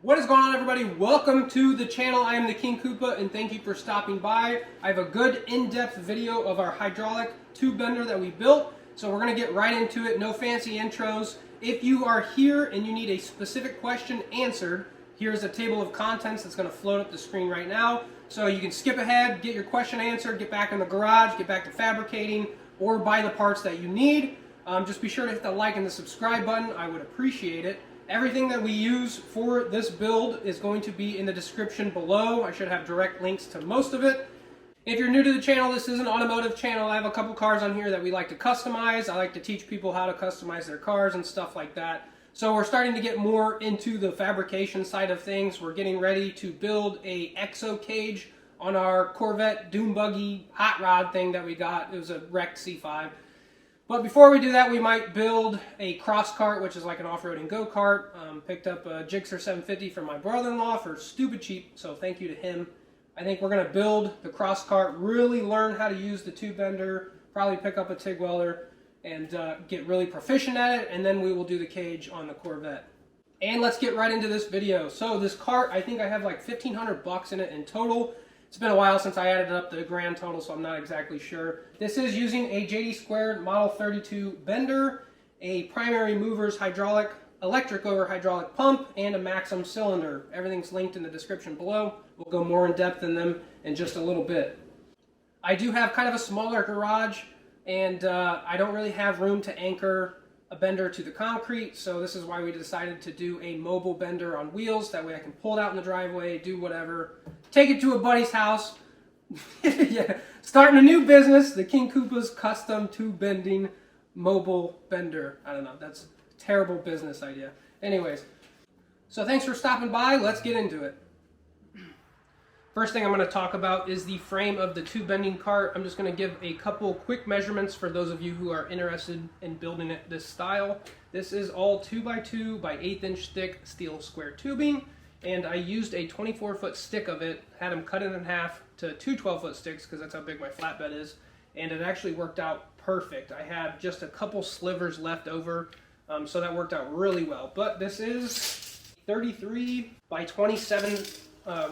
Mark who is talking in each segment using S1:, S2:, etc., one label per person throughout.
S1: What is going on, everybody? Welcome to the channel. I am the King Koopa and thank you for stopping by. I have a good in-depth video of our hydraulic tube bender that we built, so we're going to get right into it. No fancy intros. If you are here and you need a specific question answered, here's a table of contents that's going to float up the screen right now. So you can skip ahead, get your question answered, get back in the garage, get back to fabricating, or buy the parts that you need. Just be sure to hit the like and the subscribe button. I would appreciate it. Everything that we use for this build is going to be in the description below. I should have direct links to most of it. If you're new to the channel, this is an automotive channel. I have a couple cars on here that we like to customize. I like to teach people how to customize their cars and stuff like that. So we're starting to get more into the fabrication side of things. We're getting ready to build a exo cage on our Corvette dune buggy hot rod thing that we got. It was a wrecked C5. But before we do that, we might build a cross cart, which is like an off-roading go-kart. Picked up a Gixxer 750 from my brother-in-law for stupid cheap, so thank you to him. I think we're going to build the cross cart, really learn how to use the tube bender, probably pick up a TIG welder, and get really proficient at it, and then we will do the cage on the Corvette. And let's get right into this video. So this cart, I think I have like 1,500 bucks in it in total. It's been a while since I added up the grand total, so I'm not exactly sure. This is using a JD2 Model 32 Bender, a primary movers hydraulic, electric over hydraulic pump, and a MAXIM cylinder. Everything's linked in the description below. We'll go more in depth in them in just a little bit. I do have kind of a smaller garage, and I don't really have room to anchor a bender to the concrete, so this is why we decided to do a mobile bender on wheels. That way I can pull it out in the driveway, do whatever, take it to a buddy's house. Yeah, starting a new business, the King Koopa's custom tube bending mobile bender. I don't know, that's a terrible business idea. Anyways, so thanks for stopping by. Let's get into it. First thing I'm going to talk about is the frame of the tube bending cart. I'm just going to give a couple quick measurements for those of you who are interested in building it this style. This is all 2x2 by 1/8 inch thick steel square tubing, and I used a 24-foot stick of it, had them cut it in half to two 12-foot sticks because that's how big my flatbed is, and it actually worked out perfect. I had just a couple slivers left over, so that worked out really well. But this is 33 by 27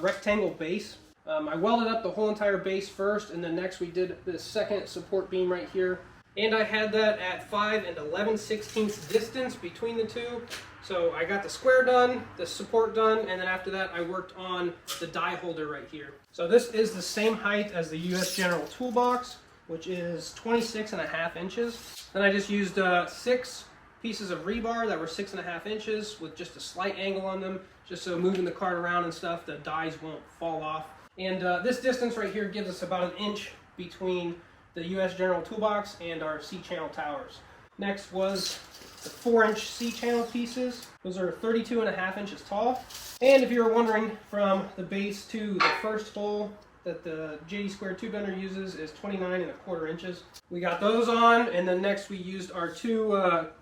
S1: rectangle base. I welded up the whole entire base first, and then next we did this second support beam right here, and I had that at 5 11/16 distance between the two. So I got the square done, the support done, and then after that I worked on the die holder right here. So this is the same height as the US General toolbox, which is 26.5 inches. Then I just used 6 pieces of rebar that were 6.5 inches with just a slight angle on them, just so moving the cart around and stuff, the dies won't fall off. And this distance right here gives us about 1 inch between the US General toolbox and our C-channel towers. Next was the 4-inch C-channel pieces. Those are 32.5 inches tall. And if you were wondering, from the base to the first hole that the JD2 tube bender uses is 29.25 inches. We got those on, and then next we used our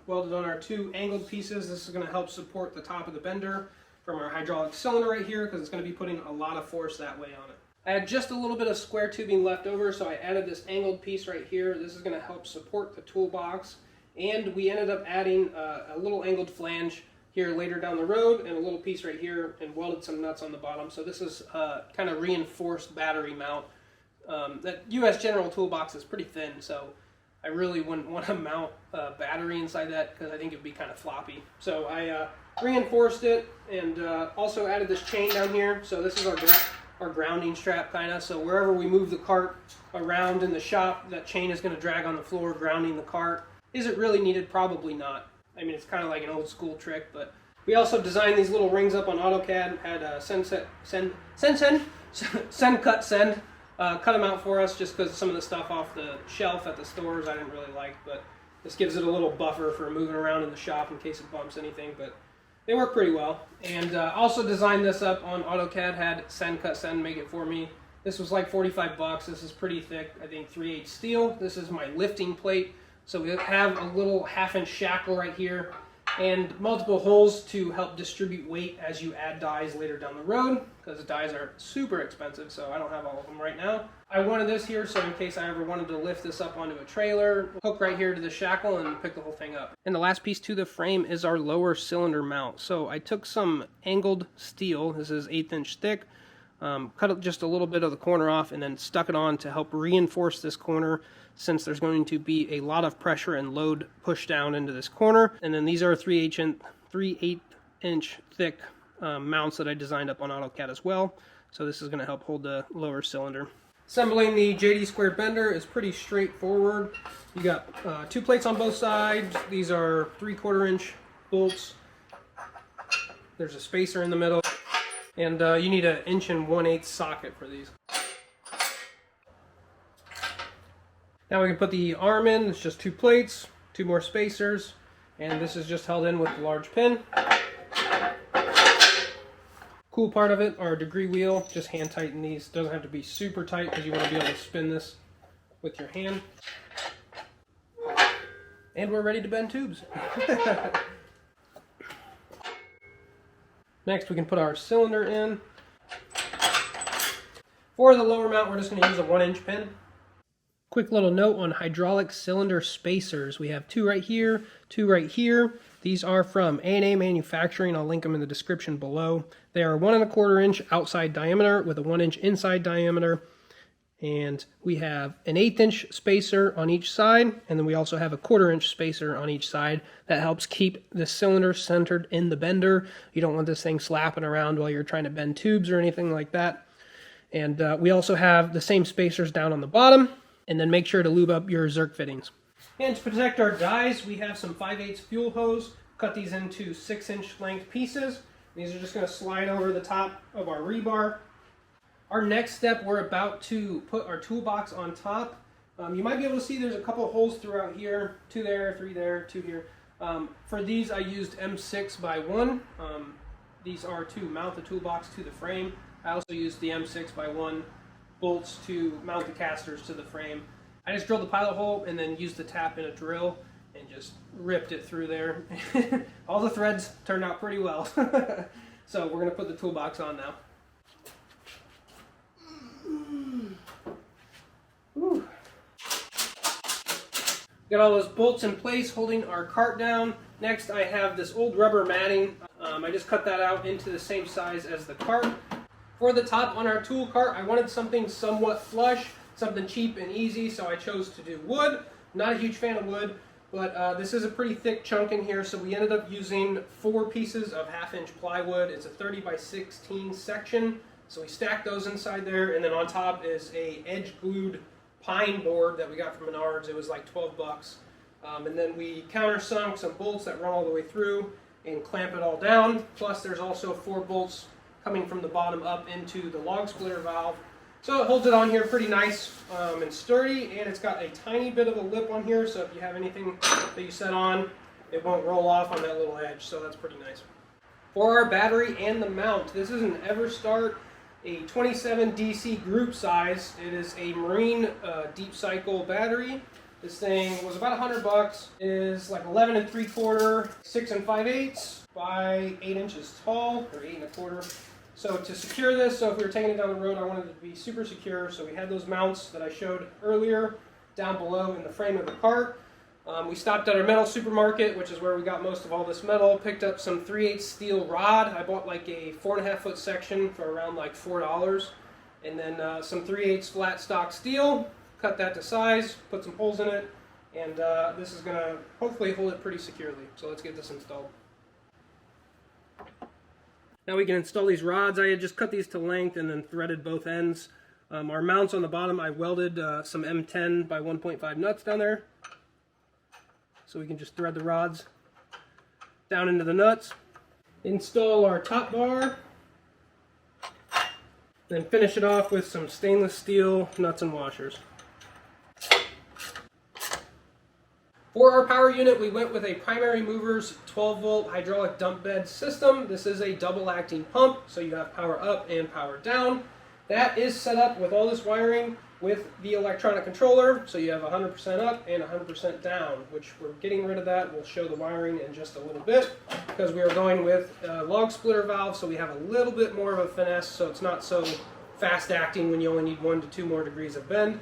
S1: welded on our 2 angled pieces. This is going to help support the top of the bender from our hydraulic cylinder right here, because it's going to be putting a lot of force that way on it. I had just a little bit of square tubing left over, so I added this angled piece right here. This is going to help support the toolbox, and we ended up adding a little angled flange here later down the road, and a little piece right here, and welded some nuts on the bottom. So this is kind of reinforced battery mount. That US General toolbox is pretty thin, so I really wouldn't want to mount a battery inside that because I think it'd be kind of floppy. So I reinforced it, and also added this chain down here. So this is our grounding strap kind of. So wherever we move the cart around in the shop, that chain is going to drag on the floor, grounding the cart. Is it really needed? Probably not. I mean, it's kind of like an old school trick, but we also designed these little rings up on AutoCAD, had send, cut them out for us just because some of the stuff off the shelf at the stores I didn't really like, but this gives it a little buffer for moving around in the shop in case it bumps anything, but they work pretty well. And also designed this up on AutoCAD, had send make it for me. This was like 45 bucks. This is pretty thick, I think 3/8 steel. This is my lifting plate. So we have a little 1/2 inch shackle right here, and multiple holes to help distribute weight as you add dies later down the road, because the dies are super expensive, so I don't have all of them right now. I wanted this here so in case I ever wanted to lift this up onto a trailer, hook right here to the shackle and pick the whole thing up. And the last piece to the frame is our lower cylinder mount. So I took some angled steel, this is 1/8 inch thick, cut just a little bit of the corner off and then stuck it on to help reinforce this corner, since there's going to be a lot of pressure and load pushed down into this corner. And then these are 3/8 inch thick mounts that I designed up on AutoCAD as well. So this is going to help hold the lower cylinder. Assembling the JD2 Bender is pretty straightforward. You got 2 plates on both sides. These are 3/4 inch bolts. There's a spacer in the middle. And you need an 1 1/8 socket for these. Now we can put the arm in. It's just 2 plates, 2 more spacers, and this is just held in with the large pin. Cool part of it, our degree wheel, just hand tighten these. Doesn't have to be super tight because you want to be able to spin this with your hand. And we're ready to bend tubes. Next we can put our cylinder in. For the lower mount we're just going to use a 1-inch pin. Quick little note on hydraulic cylinder spacers. We have 2 right here, 2 right here. These are from A&A Manufacturing. I'll link them in the description below. They are 1 1/4 inch outside diameter with a 1 inch inside diameter. And we have an 1/8 inch spacer on each side, and then we also have a 1/4 inch spacer on each side. That helps keep the cylinder centered in the bender. You don't want this thing slapping around while you're trying to bend tubes or anything like that. And we also have the same spacers down on the bottom. And then make sure to lube up your Zerk fittings. And to protect our dies, we have some 5/8 fuel hose. Cut these into 6-inch length pieces. These are just going to slide over the top of our rebar. Our next step, we're about to put our toolbox on top. You might be able to see there's a couple of holes throughout here. 2 there, 3 there, 2 here. For these I used M6x1. These are to mount the toolbox to the frame. I also used the M6x1 bolts to mount the casters to the frame. I just drilled the pilot hole and then used the tap in a drill and just ripped it through there. All the threads turned out pretty well. So we're going to put the toolbox on now. Whew. Got all those bolts in place holding our cart down. Next I have this old rubber matting. I just cut that out into the same size as the cart. For the top on our tool cart, I wanted something somewhat flush, something cheap and easy, so I chose to do wood. Not a huge fan of wood, but this is a pretty thick chunk in here, so we ended up using 4 pieces of 1/2 inch plywood. It's a 30x16 section, so we stacked those inside there, and then on top is a edge-glued pine board that we got from Menards. It was like 12 bucks. And then we countersunk some bolts that run all the way through and clamp it all down, plus there's also 4 bolts coming from the bottom up into the log splitter valve. So it holds it on here pretty nice and sturdy, and it's got a tiny bit of a lip on here, so if you have anything that you set on, it won't roll off on that little edge, so that's pretty nice. For our battery and the mount, this is an EverStart, a 27 DC group size. It is a marine deep cycle battery. This thing was about 100 bucks. It is like 11 3/4, 6 5/8 by 8 inches tall, or 8 1/4. So to secure this, so if we were taking it down the road, I wanted it to be super secure. So we had those mounts that I showed earlier down below in the frame of the cart. We stopped at our metal supermarket, which is where we got most of all this metal. Picked up some 3/8 steel rod. I bought like a 4.5 foot section for around like $4. And then some 3/8 flat stock steel. Cut that to size, put some holes in it, and this is going to hopefully hold it pretty securely. So let's get this installed. Now we can install these rods. I had just cut these to length and then threaded both ends. Our mounts on the bottom, I welded some M10 by 1.5 nuts down there. So we can just thread the rods down into the nuts. Install our top bar. Then finish it off with some stainless steel nuts and washers. For our power unit, we went with a Primary Movers 12-volt hydraulic dump bed system. This is a double-acting pump, so you have power up and power down. That is set up with all this wiring with the electronic controller, so you have 100% up and 100% down, which we're getting rid of that. We'll show the wiring in just a little bit, because we are going with a log splitter valve, so we have a little bit more of a finesse, so it's not so fast acting when you only need 1 to 2 more degrees of bend.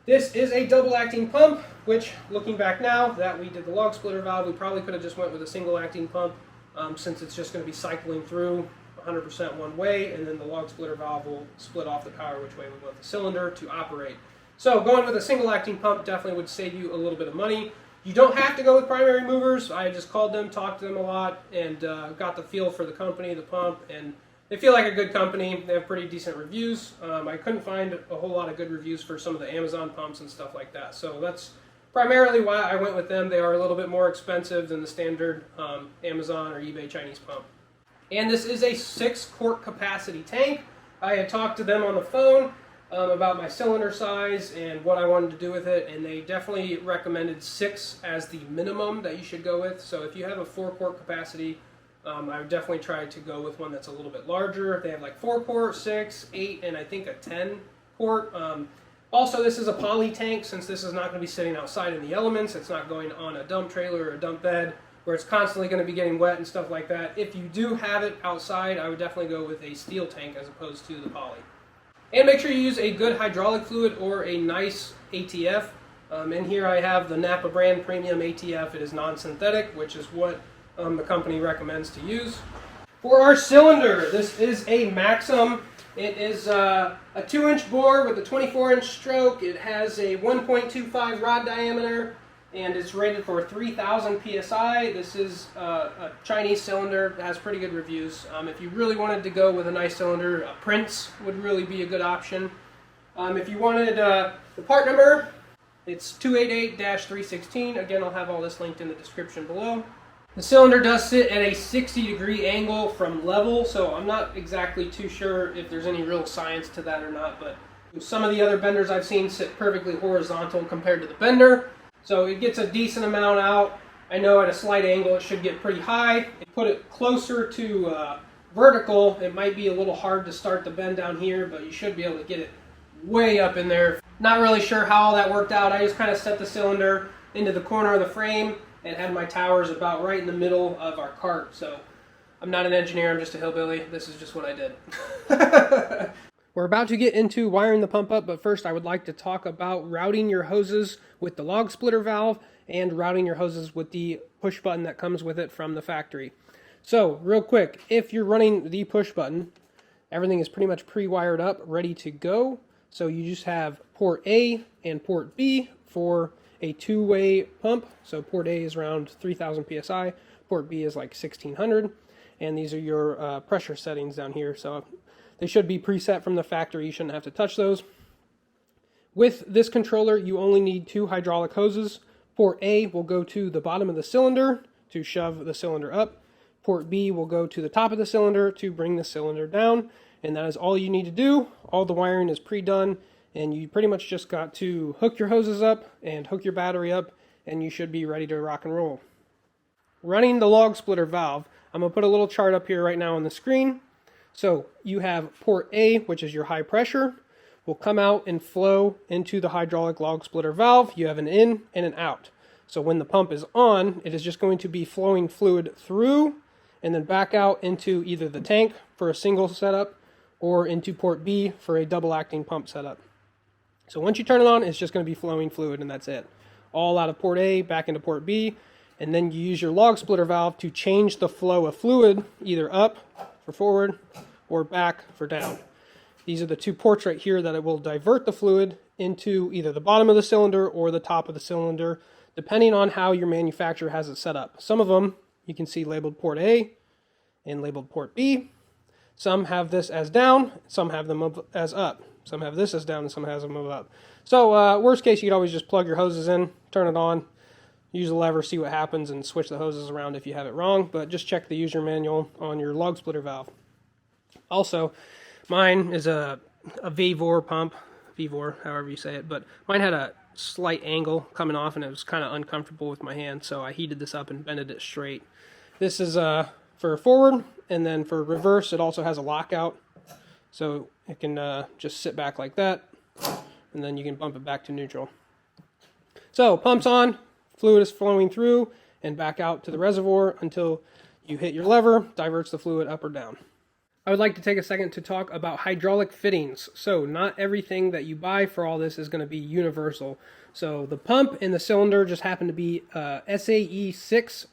S1: This is a double acting pump, which, looking back now that we did the log splitter valve, we probably could have just went with a single acting pump, since it's just going to be cycling through 100% one way, and then the log splitter valve will split off the power which way we want the cylinder to operate. So going with a single acting pump definitely would save you a little bit of money. You don't have to go with primary movers. I just called them, talked to them a lot, and got the feel for the company, the pump, and they feel like a good company. They have pretty decent reviews. I couldn't find a whole lot of good reviews for some of the Amazon pumps and stuff like that. So that's primarily why I went with them. They are a little bit more expensive than the standard Amazon or eBay Chinese pump. And this is a 6-quart capacity tank. I had talked to them on the phone about my cylinder size and what I wanted to do with it, and they definitely recommended 6 as the minimum that you should go with. So if you have a 4-quart capacity, I would definitely try to go with one that's a little bit larger. They have like 4-quart, 6, 8, and I think a 10-quart. Also, this is a poly tank, since this is not going to be sitting outside in the elements. It's not going on a dump trailer or a dump bed, where it's constantly going to be getting wet and stuff like that. If you do have it outside, I would definitely go with a steel tank as opposed to the poly. And make sure you use a good hydraulic fluid or a nice ATF. In here I have the Napa brand premium ATF. It is non-synthetic, which is what the company recommends to use. For our cylinder, this is a MAXIM. It is a 2-inch bore with a 24-inch stroke. It has a 1.25 rod diameter, and it's rated for 3,000 psi. This is a Chinese cylinder. It has pretty good reviews. If you really wanted to go with a nice cylinder, a Prince would really be a good option. If you wanted the part number, it's 288-316. Again, I'll have all this linked in the description below. The cylinder does sit at a 60-degree angle from level, so I'm not exactly too sure if there's any real science to that or not, but some of the other benders I've seen sit perfectly horizontal compared to the Bender. So it gets a decent amount out. I know at a slight angle it should get pretty high. If you put it closer to vertical, it might be a little hard to start the bend down here, but you should be able to get it way up in there. Not really sure how all that worked out. I just kind of set the cylinder into the corner of the frame and had my towers about right in the middle of our cart. So I'm not an engineer, I'm just a hillbilly. This is just what I did. We're about to get into wiring the pump up, but first I would like to talk about routing your hoses with the log splitter valve and routing your hoses with the push button that comes with it from the factory. So, real quick, if you're running the push button, everything is pretty much pre-wired up, ready to go. So you just have port A and port B for a 2-way pump. So port A is around 3,000 psi, port B is like 1,600, and these are your pressure settings down here. So they should be preset from the factory. You shouldn't have to touch those. With this controller, you only need 2 hydraulic hoses. Port A will go to the bottom of the cylinder to shove the cylinder up. Port B will go to the top of the cylinder to bring the cylinder down. And that is all you need to do. All the wiring is pre-done, and you pretty much just got to hook your hoses up and hook your battery up, and you should be ready to rock and roll. Running the log splitter valve, I'm going to put a little chart up here right now on the screen. So you have port A, which is your high pressure, will come out and flow into the hydraulic log splitter valve. You have an in and an out. So when the pump is on, it is just going to be flowing fluid through and then back out into either the tank for a single setup or into port B for a double acting pump setup. So once you turn it on, it's just going to be flowing fluid, and that's it. All out of port A, back into port B, and then you use your log splitter valve to change the flow of fluid, either up for forward or back for down. These are the 2 ports right here that it will divert the fluid into either the bottom of the cylinder or the top of the cylinder, depending on how your manufacturer has it set up. Some of them you can see labeled port A and labeled port B. Some have this as down, some have them as up. Some have this as down and some has them up. So worst case, you could always just plug your hoses in, turn it on, use the lever, see what happens, and switch the hoses around if you have it wrong. But just check the user manual on your log splitter valve. Also, mine is a Vevor pump, Vevor, however you say it, but mine had a slight angle coming off, and it was kind of uncomfortable with my hand, so I heated this up and bended it straight. This is for forward, and then for reverse, it also has a lockout, so it can just sit back like that, and then you can bump it back to neutral. So pump's on, fluid is flowing through and back out to the reservoir until you hit your lever, diverts the fluid up or down. I would like to take a second to talk about hydraulic fittings. So not everything that you buy for all this is going to be universal. So the pump and the cylinder just happen to be SAE 6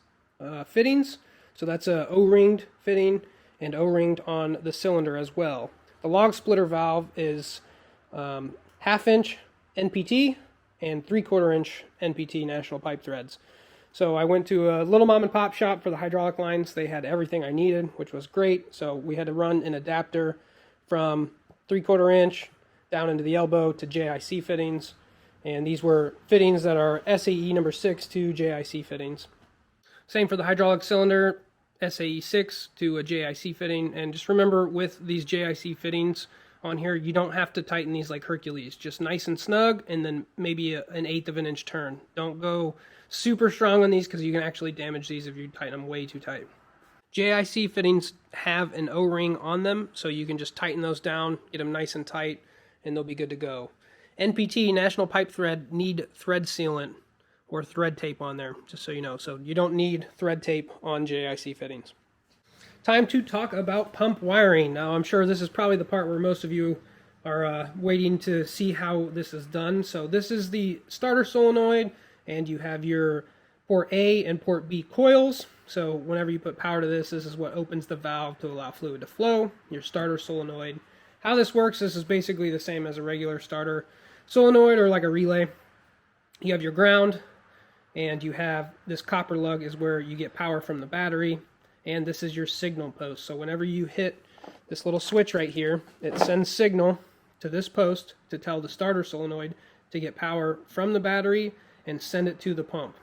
S1: fittings. So that's a O-ringed fitting and O-ringed on the cylinder as well. The log splitter valve is 1/2 inch NPT and 3/4 inch NPT National Pipe Threads. So I went to a little mom and pop shop for the hydraulic lines. They had everything I needed, which was great. So we had to run an adapter from 3/4 inch down into the elbow to JIC fittings. And these were fittings that are SAE number 6 to JIC fittings. Same for the hydraulic cylinder, SAE 6 to a JIC fitting. And just remember, with these JIC fittings on here, you don't have to tighten these like Hercules. Just nice and snug, and then maybe an 1/8 of an inch turn. Don't go super strong on these because you can actually damage these if you tighten them way too tight. JIC fittings have an O-ring on them, so you can just tighten those down, get them nice and tight, and they'll be good to go. NPT, National Pipe Thread, need thread sealant or thread tape on there, just so you know. So you don't need thread tape on JIC fittings. Time to talk about pump wiring. Now I'm sure this is probably the part where most of you are waiting to see how this is done. So this is the starter solenoid, and you have your port A and port B coils. So whenever you put power to this, this is what opens the valve to allow fluid to flow, your starter solenoid. How this works, this is basically the same as a regular starter solenoid or like a relay. You have your ground, and you have this copper lug is where you get power from the battery, and this is your signal post. So whenever you hit this little switch right here, it sends signal to this post to tell the starter solenoid to get power from the battery and send it to the pump.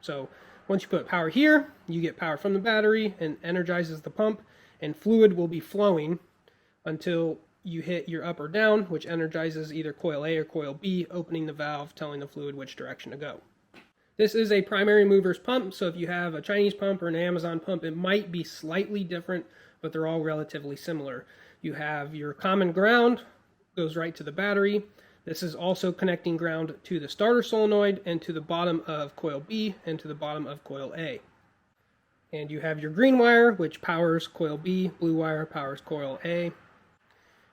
S1: So once you put power here, you get power from the battery and energizes the pump, and fluid will be flowing until you hit your up or down, which energizes either coil A or coil B, opening the valve, telling the fluid which direction to go. This is a primary movers pump, so if you have a Chinese pump or an Amazon pump, it might be slightly different, but they're all relatively similar. You have your common ground, goes right to the battery. This is also connecting ground to the starter solenoid and to the bottom of coil B and to the bottom of coil A. And you have your green wire, which powers coil B, blue wire powers coil A.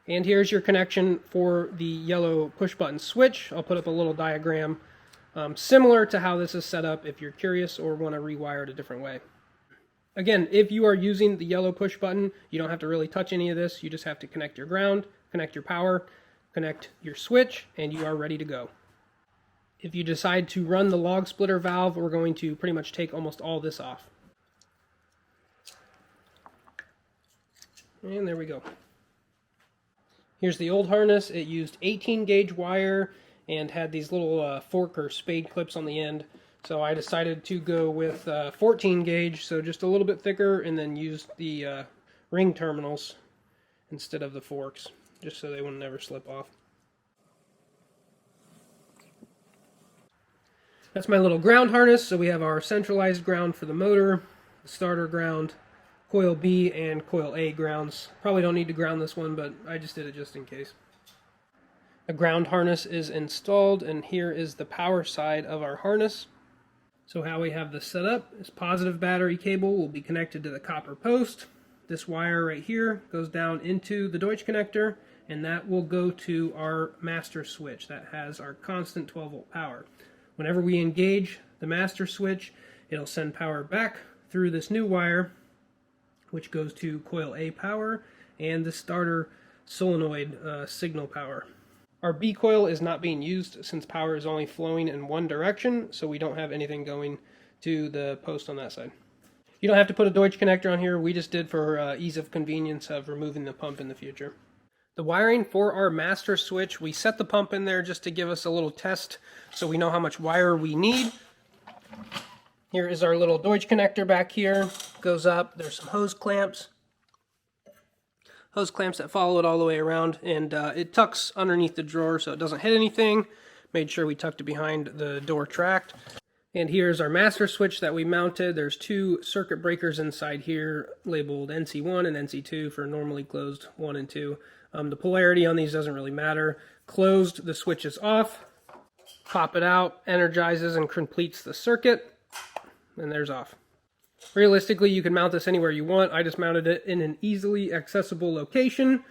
S1: And here's your connection for the yellow push button switch. I'll put up a little diagram similar to how this is set up if you're curious or want to rewire it a different way. Again, if you are using the yellow push button, you don't have to really touch any of this. You just have to connect your ground, connect your power, connect your switch, and you are ready to go. If you decide to run the log splitter valve, we're going to pretty much take almost all this off. And there we go. Here's the old harness. It used 18 gauge wire and had these little fork or spade clips on the end. So I decided to go with 14 gauge, so just a little bit thicker, and then use the ring terminals instead of the forks, just so they will never slip off. That's my little ground harness. So we have our centralized ground for the motor, the starter ground, coil B and coil A grounds. Probably don't need to ground this one, but I just did it just in case. The ground harness is installed, and here is the power side of our harness. So how we have this set up is positive battery cable will be connected to the copper post. This wire right here goes down into the Deutsch connector, and that will go to our master switch that has our constant 12 volt power. Whenever we engage the master switch, it'll send power back through this new wire, which goes to coil A power and the starter solenoid signal power. Our B coil is not being used since power is only flowing in one direction, so we don't have anything going to the post on that side. You don't have to put a Deutsch connector on here. We just did for ease of convenience of removing the pump in the future. The wiring for our master switch, we set the pump in there just to give us a little test so we know how much wire we need. Here is our little Deutsch connector back here. Goes up. There's some hose clamps. Hose clamps that follow it all the way around, and it tucks underneath the drawer so it doesn't hit anything. Made sure we tucked it behind the door tract. And here's our master switch that we mounted. There's two circuit breakers inside here labeled NC1 and NC2 for normally closed 1 and 2. The polarity on these doesn't really matter. Closed, the switch is off. Pop it out, energizes and completes the circuit, and there's off. Realistically, you can mount this anywhere you want. I just mounted it in an easily accessible location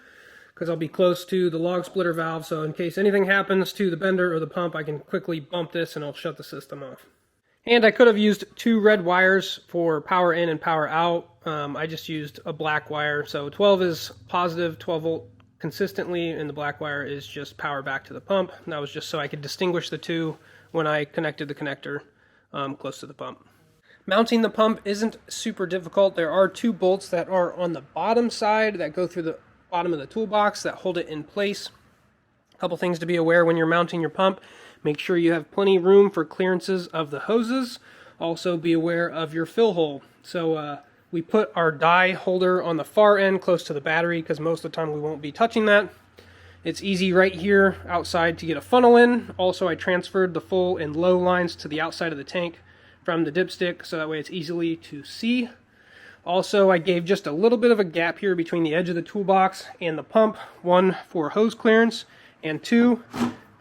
S1: because I'll be close to the log splitter valve, so in case anything happens to the bender or the pump, I can quickly bump this and I'll shut the system off. And I could have used two red wires for power in and power out. I just used a black wire, so 12 is positive, 12 volt consistently, and the black wire is just power back to the pump. And that was just so I could distinguish the two when I connected the connector close to the pump. Mounting the pump isn't super difficult. There are two bolts that are on the bottom side that go through the bottom of the toolbox that hold it in place. A couple things to be aware when you're mounting your pump. Make sure you have plenty of room for clearances of the hoses. Also be aware of your fill hole. So we put our die holder on the far end close to the battery because most of the time we won't be touching that. It's easy right here outside to get a funnel in. Also, I transferred the full and low lines to the outside of the tank from the dipstick so that way it's easily to see. Also, I gave just a little bit of a gap here between the edge of the toolbox and the pump. One for hose clearance, and two,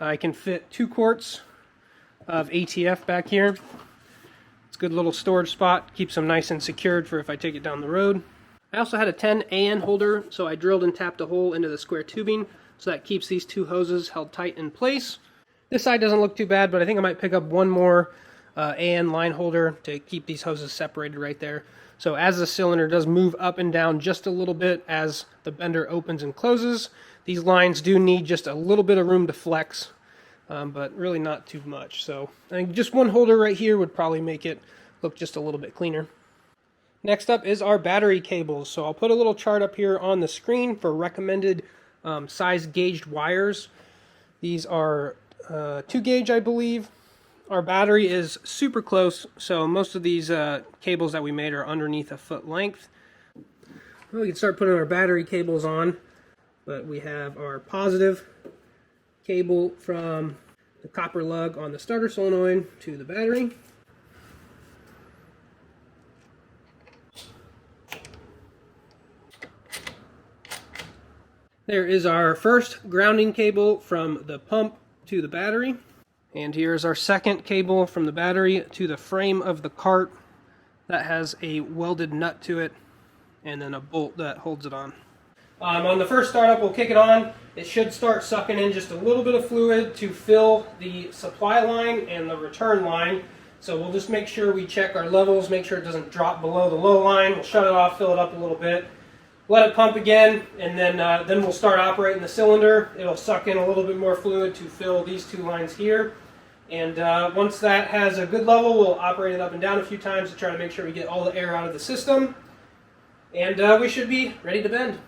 S1: I can fit 2 quarts of ATF back here. It's a good little storage spot, keeps them nice and secured for if I take it down the road. I also had a 10 AN holder, so I drilled and tapped a hole into the square tubing, so that keeps these 2 hoses held tight in place. This side doesn't look too bad, but I think I might pick up one more AN line holder to keep these hoses separated right there. So as the cylinder does move up and down just a little bit as the bender opens and closes, these lines do need just a little bit of room to flex, but really not too much. So I think just one holder right here would probably make it look just a little bit cleaner. Next up is our battery cables. So I'll put a little chart up here on the screen for recommended size gauged wires. These are 2 gauge, I believe. Our battery is super close, so most of these cables that we made are underneath a foot length. Well, we can start putting our battery cables on, but we have our positive cable from the copper lug on the starter solenoid to the battery. There is our first grounding cable from the pump to the battery. And here's our second cable from the battery to the frame of the cart that has a welded nut to it and then a bolt that holds it on. On the first startup, we'll kick it on. It should start sucking in just a little bit of fluid to fill the supply line and the return line. So we'll just make sure we check our levels, make sure it doesn't drop below the low line. We'll shut it off, fill it up a little bit. Let it pump again, and then we'll start operating the cylinder. It'll suck in a little bit more fluid to fill these 2 lines here. And once that has a good level, we'll operate it up and down a few times to try to make sure we get all the air out of the system. And we should be ready to bend.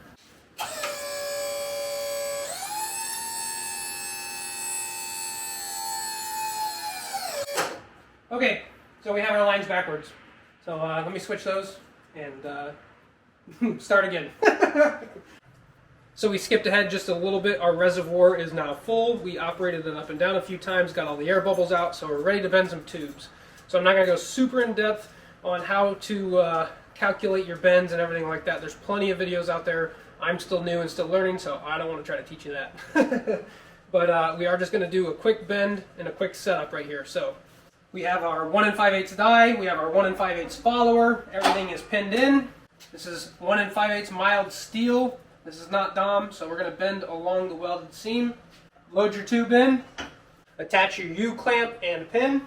S1: Okay, so we have our lines backwards. So let me switch those and start again. So we skipped ahead just a little bit. Our reservoir is now full. We operated it up and down a few times, got all the air bubbles out, so we're ready to bend some tubes. So I'm not going to go super in depth on how to calculate your bends and everything like that. There's plenty of videos out there. I'm still new and still learning, so I don't want to try to teach you that. But we are just going to do a quick bend and a quick setup right here. So we have our 1 5/8 die, we have our 1 5/8 follower, everything is pinned in. This is 1 5/8 mild steel. This is not DOM, so we're going to bend along the welded seam. Load your tube in, attach your U-clamp and pin,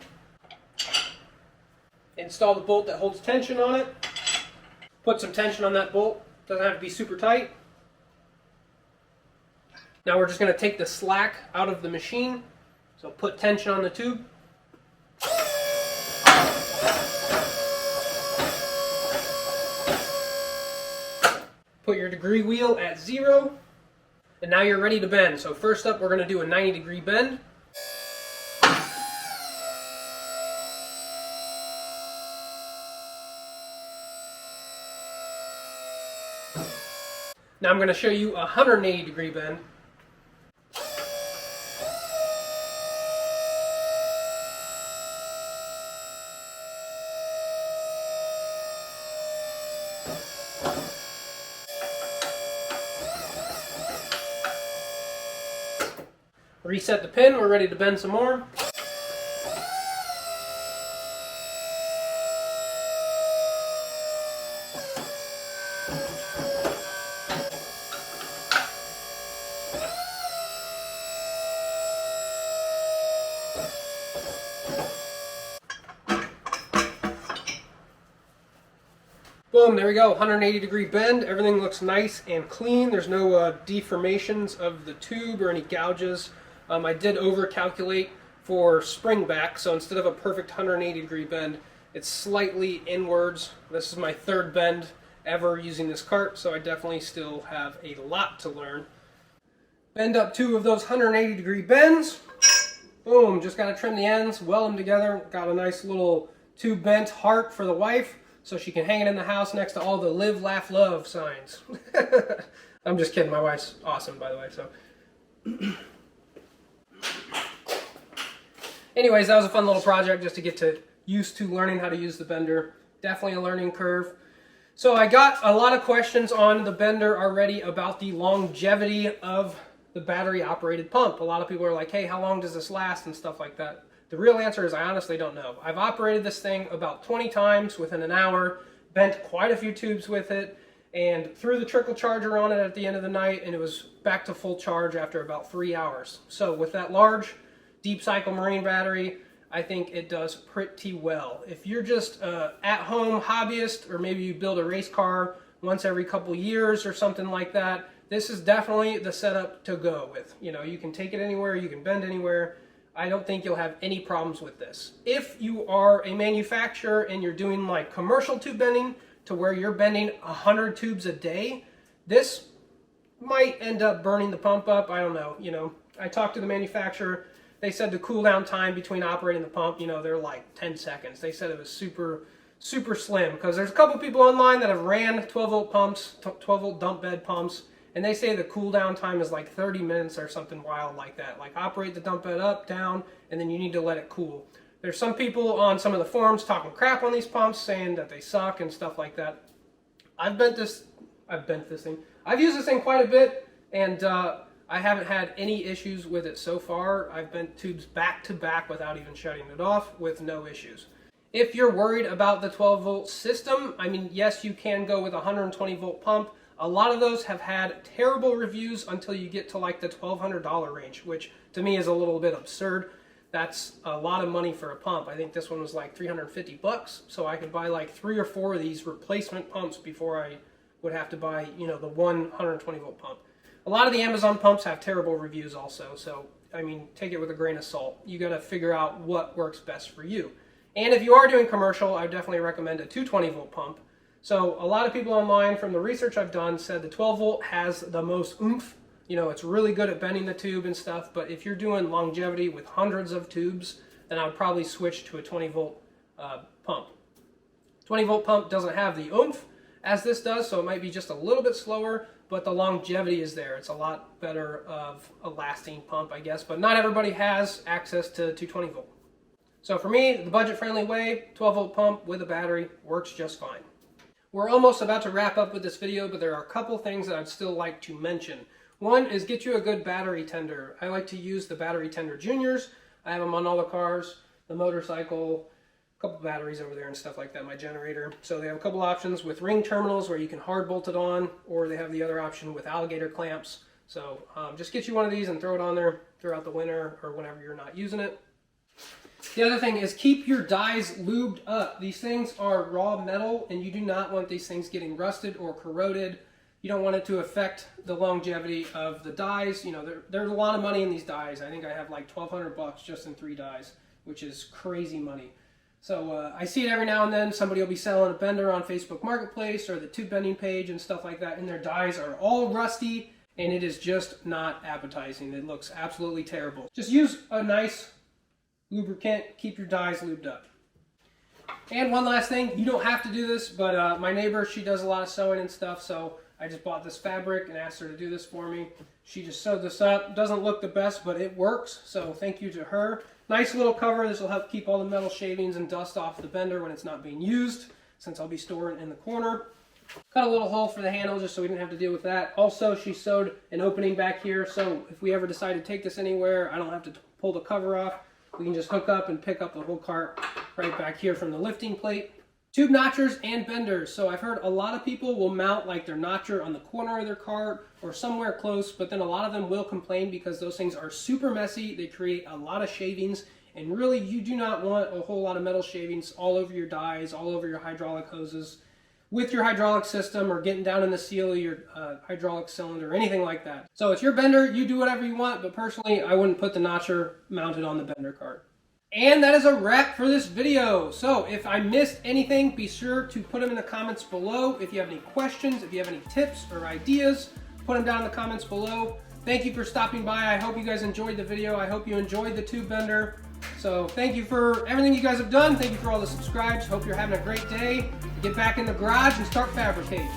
S1: install the bolt that holds tension on it, put some tension on that bolt, doesn't have to be super tight. Now we're just going to take the slack out of the machine, so put tension on the tube. Put your degree wheel at 0, and now you're ready to bend. So first up, we're going to do a 90-degree bend. Now I'm going to show you a 180-degree bend. Reset the pin, we're ready to bend some more. Boom, there we go, 180-degree bend. Everything looks nice and clean. There's no deformations of the tube or any gouges. I did over-calculate for spring back, so instead of a perfect 180-degree bend, it's slightly inwards. This is my third bend ever using this cart, so I definitely still have a lot to learn. Bend up 2 of those 180-degree bends. Boom, just got to trim the ends, weld them together. Got a nice little tube bent heart for the wife, so she can hang it in the house next to all the live, laugh, love signs. I'm just kidding. My wife's awesome, by the way. So, anyways, that was a fun little project just to get used to learning how to use the bender. Definitely a learning curve. So I got a lot of questions on the bender already about the longevity of the battery-operated pump. A lot of people are like, hey, how long does this last and stuff like that. The real answer is I honestly don't know. I've operated this thing about 20 times within an hour, bent quite a few tubes with it, and threw the trickle charger on it at the end of the night, and it was back to full charge after about 3 hours. So with that large, deep cycle marine battery, I think it does pretty well. If you're just at-home hobbyist, or maybe you build a race car once every couple years or something like that, this is definitely the setup to go with. You know, you can take it anywhere, you can bend anywhere. I don't think you'll have any problems with this. If you are a manufacturer and you're doing like commercial tube bending to where you're bending 100 tubes a day, this might end up burning the pump up. I don't know. You know, I talked to the manufacturer. They said the cool down time between operating the pump, you know, they're like 10 seconds. They said it was super slim, because there's a couple people online that have ran 12-volt pumps, 12-volt dump bed pumps, and they say the cool down time is like 30 minutes or something wild like that. Like operate the dump bed up, down, and then you need to let it cool. There's some people on some of the forums talking crap on these pumps, saying that they suck and stuff like that. I've used this thing quite a bit, and I haven't had any issues with it so far. I've bent tubes back to back without even shutting it off with no issues. If you're worried about the 12-volt system, I mean, yes, you can go with a 120-volt pump. A lot of those have had terrible reviews until you get to like the $1,200 range, which to me is a little bit absurd. That's a lot of money for a pump. I think this one was like 350 bucks, so I could buy like 3 or 4 of these replacement pumps before I would have to buy, you know, the 120-volt pump. A lot of the Amazon pumps have terrible reviews also, so I mean, take it with a grain of salt. You got to figure out what works best for you. And if you are doing commercial, I would definitely recommend a 220-volt pump. So a lot of people online, from the research I've done, said the 12-volt has the most oomph. You know, it's really good at bending the tube and stuff, but if you're doing longevity with hundreds of tubes, then I would probably switch to a 20-volt pump. 20-volt pump doesn't have the oomph as this does, so it might be just a little bit slower, but the longevity is there. It's a lot better of a lasting pump, I guess, but not everybody has access to 220-volt. So for me, the budget-friendly way, 12-volt pump with a battery works just fine. We're almost about to wrap up with this video, but there are a couple things that I'd still like to mention. One is get you a good battery tender. I like to use the battery tender juniors. I have them on all the cars, the motorcycle, a couple batteries over there and stuff like that, my generator. So they have a couple options with ring terminals where you can hard bolt it on, or they have the other option with alligator clamps. So just get you one of these and throw it on there throughout the winter or whenever you're not using it. The other thing is keep your dies lubed up. These things are raw metal, and you do not want these things getting rusted or corroded. You don't want it to affect the longevity of the dies. You know, there's a lot of money in these dies. I think I have like 1,200 bucks just in 3 dies, which is crazy money. So I see it every now and then. Somebody will be selling a bender on Facebook Marketplace or the tube bending page and stuff like that, and their dies are all rusty, and it is just not appetizing. It looks absolutely terrible. Just use a nice lubricant, keep your dies lubed up. And one last thing, you don't have to do this, but my neighbor, she does a lot of sewing and stuff, so I just bought this fabric and asked her to do this for me. She just sewed this up. Doesn't look the best, but it works, so thank you to her. Nice little cover. This will help keep all the metal shavings and dust off the bender when it's not being used, since I'll be storing it in the corner. Cut a little hole for the handle just so we didn't have to deal with that. Also, she sewed an opening back here, so if we ever decide to take this anywhere, I don't have to pull the cover off. We can just hook up and pick up the whole cart right back here from the lifting plate. Tube notchers and benders. So I've heard a lot of people will mount like their notcher on the corner of their cart or somewhere close, but then a lot of them will complain because those things are super messy. They create a lot of shavings, and really you do not want a whole lot of metal shavings all over your dies, all over your hydraulic hoses, with your hydraulic system, or getting down in the seal of your hydraulic cylinder or anything like that. So it's your bender, you do whatever you want, but personally I wouldn't put the notcher mounted on the bender cart. And that is a wrap for this video. So if I missed anything, be sure to put them in the comments below. If you have any questions, if you have any tips or ideas, put them down in the comments below. Thank you for stopping by. I hope you guys enjoyed the video. I hope you enjoyed the tube bender. So thank you for everything you guys have done. Thank you for all the subscribes. Hope you're having a great day. Get back in the garage and start fabricating.